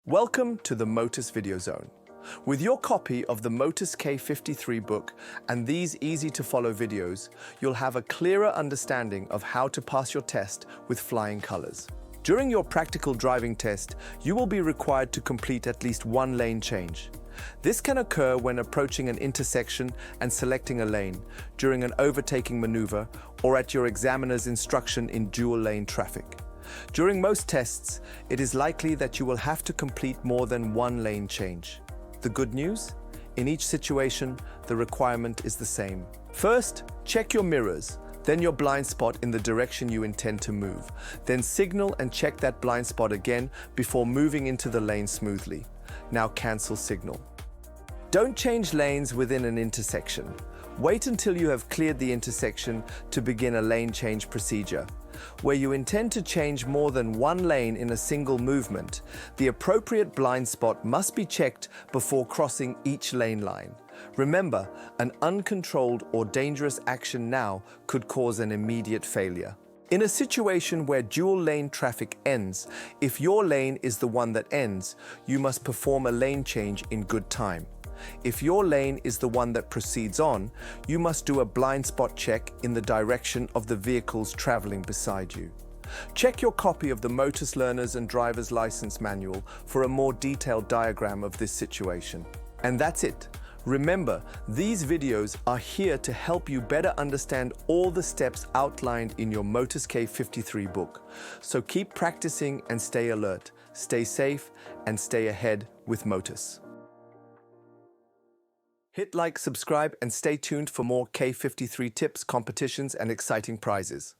Welcome to the Motus Video Zone. With your copy of the Motus K53 book and these easy-to-follow videos, you'll have a clearer understanding of how to pass your test with flying colors. During your practical driving test, you will be required to complete at least one lane change. This can occur when approaching an intersection and selecting a lane, during an overtaking maneuver, or at your examiner's instruction in dual-lane traffic. During most tests, it is likely that you will have to complete more than one lane change. The good news? In each situation, the requirement is the same. First, check your mirrors, then your blind spot in the direction you intend to move. Then signal and check that blind spot again before moving into the lane smoothly. Now cancel signal. Don't change lanes within an intersection. Wait until you have cleared the intersection to begin a lane change procedure. Where you intend to change more than one lane in a single movement, the appropriate blind spot must be checked before crossing each lane line. Remember, an uncontrolled or dangerous action now could cause an immediate failure. In a situation where dual-lane traffic ends, if your lane is the one that ends, you must perform a lane change in good time. If your lane is the one that proceeds on, you must do a blind spot check in the direction of the vehicles traveling beside you. Check your copy of the Motus Learner's and Driver's License Manual for a more detailed diagram of this situation. And that's it. Remember, these videos are here to help you better understand all the steps outlined in your Motus K53 book. So keep practicing and stay alert, stay safe, and stay ahead with Motus. Hit like, subscribe, and stay tuned for more K53 tips, competitions, and exciting prizes.